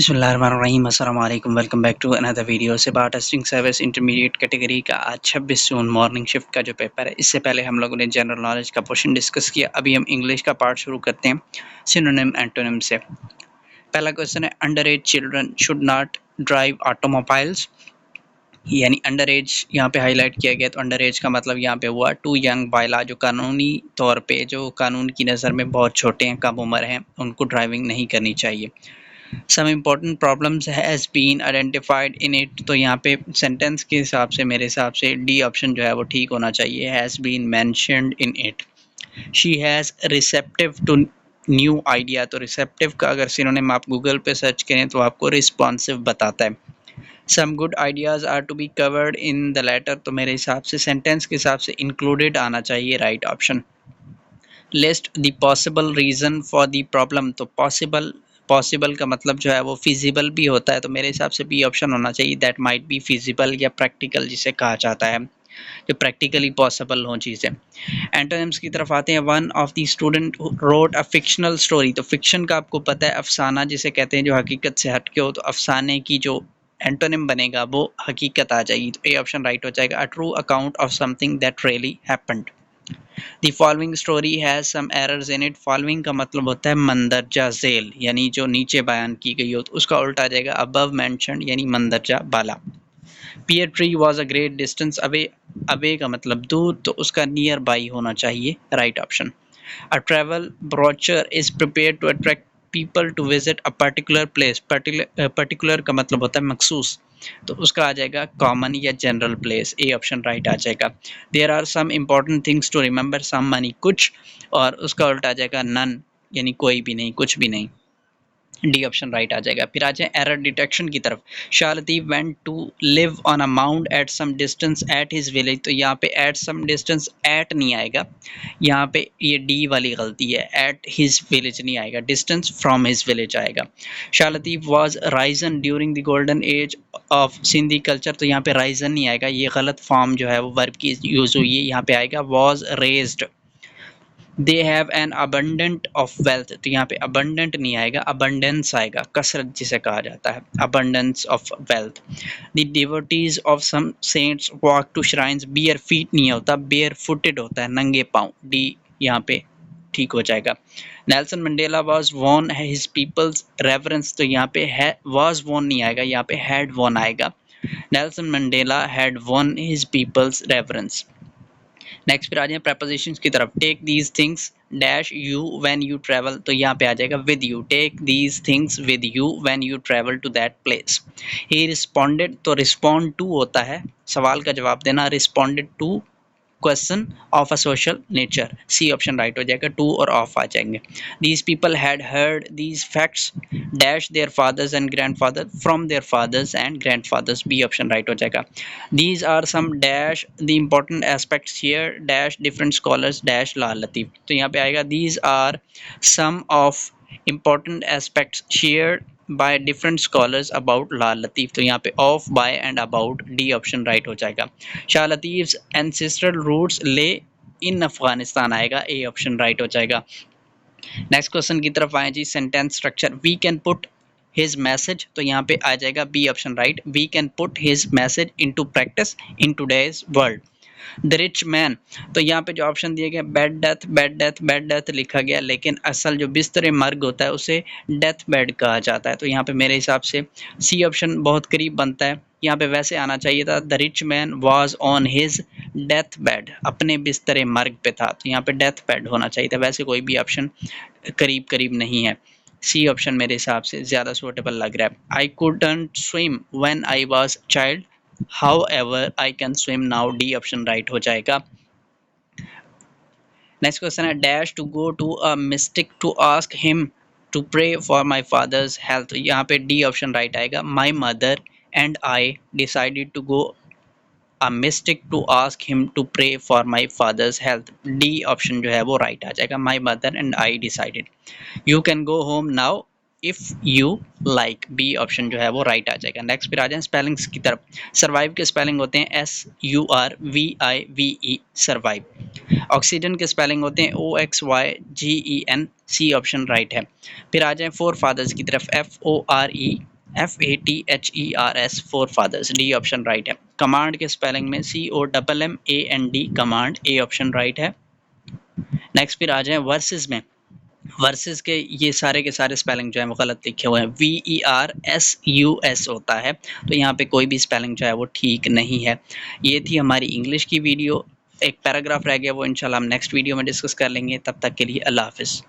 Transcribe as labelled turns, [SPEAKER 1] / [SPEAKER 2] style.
[SPEAKER 1] बिस्मिल्लाहिर्रहमानिर्रहीम अस्सलाम वालेकुम welcome back to another video से बात टेस्टिंग सर्विस इंटरमीडिएट कैटेगरी का आज 26 जून मॉर्निंग शिफ्ट का जो पेपर है। इससे पहले हम लोगों ने जनरल नॉलेज का पोर्शन डिस्कस किया। अभी हम इंग्लिश का पार्ट शुरू करते हैं सिनोनिम एंटोनिम से। पहला क्वेश्चन है under as children should not drive automobiles, यानी अंडर एज यहाँ पे हाईलाइट किया गया। तो अंडर एज का मतलब यहाँ पे हुआ टू यंग बाइला, जो कानूनी तौर पे जो कानून की नज़र में बहुत छोटे हैं, कम उम्र हैं, उनको ड्राइविंग नहीं करनी चाहिए। Some important problems has been identified in it, तो यहाँ पे सेंटेंस के हिसाब से मेरे हिसाब से डी ऑप्शन जो है वो ठीक होना चाहिए। Has been mentioned in it. She has receptive to new idea, तो रिसेप्टिव का अगर सिनोनिम आप गूगल पे सर्च करें तो आपको रिस्पॉन्सिव बताता है। Some good ideas are to be covered in the letter, तो मेरे हिसाब से सेंटेंस के हिसाब से इंक्लूडेड आना चाहिए, right option. List the possible reason for the problem, तो पॉसिबल का मतलब जो है वो फिजिबल भी होता है, तो मेरे हिसाब से बी ऑप्शन होना चाहिए। दैट माइट बी फिजिबल या प्रैक्टिकल जिसे कहा जाता है, जो प्रैक्टिकली पॉसिबल हो चीज़ें। एंटोनिम्स की तरफ आते हैं। One of the student wrote a fictional story, तो फिक्शन का आपको पता है अफसाना जिसे कहते हैं, जो हकीकत से हटके हो, तो अफसाने की जो एंटोनिम बनेगा वो हकीकत आ जाएगी, तो ए ऑप्शन राइट हो जाएगा। A true account of something that really happened. The following story has some errors in it, following का मतलब होता है मंदरजा झेल, यानी जो नीचे बयान की गई हो, तो उसका उल्टा आ जाएगा अबव मेंशन्ड, यानी मंदरजा बाला। Pear tree was a great distance away, away का मतलब दूर, तो उसका नियर बाई होना चाहिए, right option. A travel brochure is prepare to attract people to visit a particular place, particular का मतलब होता है मखसूस, तो उसका आ जाएगा कॉमन या general place, A option right आ जाएगा। There are some important things to remember, some मानी कुछ, और उसका उल्टा आ जाएगा नन, यानी कोई भी नहीं, कुछ भी नहीं, डी ऑप्शन राइट आ जाएगा। फिर आ जाए एरर डिटेक्शन की तरफ। Shaldeep went to live on a mount at some distance at his village, तो यहाँ पे एट सम डिस्टेंस एट नहीं आएगा, यहाँ पे ये डी वाली गलती है, एट हिज विलेज नहीं आएगा, डिस्टेंस फ्रॉम हिज विलेज आएगा। Shaldeep was risen during the golden age of Sindhi culture, तो यहाँ पे राइजन नहीं आएगा, ये गलत फॉर्म जो है वो वर्ब की यूज हुई है, यहाँ पे आएगा was raised. They have an abundant of wealth, तो यहाँ पे अबंडेंट नहीं आएगा, अबंडेंस आएगा, कसरत जिसे कहा जाता है, abundance of wealth. The devotees of some saints walk to shrines, bare feet नहीं होता, बियर फुटेड होता है, नंगे पाँव, डी यहाँ पे ठीक हो जाएगा। Nelson Mandela was won his people's reference, तो यहाँ पे है वॉज वॉन नहीं आएगा, यहाँ पे हैड वॉन आएगा। Nelson Mandela had won his people's reference. Next फिर आ जाए प्रपोजिशंस की तरफ। Take these things dash you when you travel, तो यहाँ पे आ जाएगा with you, take these things with you when you travel to that place. He responded, तो रिस्पॉन्ड टू होता है सवाल का जवाब देना, responded to question of a social nature, C option right हो जाएगा, टू और ऑफ आ जाएंगे। These people had heard these facts dash their fathers and grandfather from their fathers and grandfathers, B option right हो जाएगा। These are some dash the important aspects here dash different scholars dash Lal Latif, तो यहाँ पे आएगा these are some of important aspects shared by different scholars about Lal Latif, तो यहाँ पे of by and about, D option right हो जाएगा। शाह लतीफ़्स एंसेस्ट्रल रूट्स ले इन अफगानिस्तान आएगा, ए ऑप्शन राइट हो जाएगा। नेक्स्ट क्वेश्चन की तरफ आए जी। Sentence structure, we can put his message, तो यहाँ पे आ जाएगा B option right, we can put his message into practice in today's world. The rich man, तो यहाँ पे जो ऑप्शन दिया गया bed death bed death bed death लिखा गया, लेकिन असल जो बिस्तर मर्ग होता है उसे डेथ बेड कहा जाता है, तो यहाँ पे मेरे हिसाब से सी ऑप्शन बहुत करीब बनता है। यहाँ पे वैसे आना चाहिए था the rich man was on his death bed, अपने बिस्तर मर्ग पे था, तो यहाँ पे डेथ बेड होना चाहिए था, वैसे कोई भी ऑप्शन करीब करीब नहीं है। सी ऑप्शन मेरे हिसाब से ज़्यादा सूटेबल लग रहा है। I couldn't swim when I was child however I can swim now, D option right हो जाएगा। नेक्स्ट क्वेश्चन है dash to go to a mystic to ask him to pray for my father's health, यहाँ पे D option right आएगा। My mother and I decided to go a mystic to ask him to pray for my father's health, D option जो है वो right आ जाएगा। My mother and I decided. You can go home now if you like, B option जो है वो right आ जाएगा। नेक्स्ट फिर आ जाए स्पेलिंग्स की तरफ। सर्वाइव के स्पेलिंग होते हैं SURVIVE, सर्वाइव। ऑक्सीजन के स्पेलिंग होते हैं OXYGEN, सी ऑप्शन राइट है। फिर आ जाए फोर फादर्स की तरफ, FORE FATHERS fore fathers, D option right है। कमांड के स्पेलिंग में COMMAND, command, A option right है। नेक्स्ट फिर आ जाए वर्सेस में। वर्सेस के ये सारे के सारे स्पेलिंग जो है वो गलत लिखे हुए हैं, VERSUS होता है, तो यहाँ पे कोई भी स्पेलिंग जो है वो ठीक नहीं है। ये थी हमारी इंग्लिश की वीडियो। एक पैराग्राफ रह गया, वो इंशाल्लाह हम नेक्स्ट वीडियो में डिस्कस कर लेंगे। तब तक के लिए अल्लाह हाफिज़।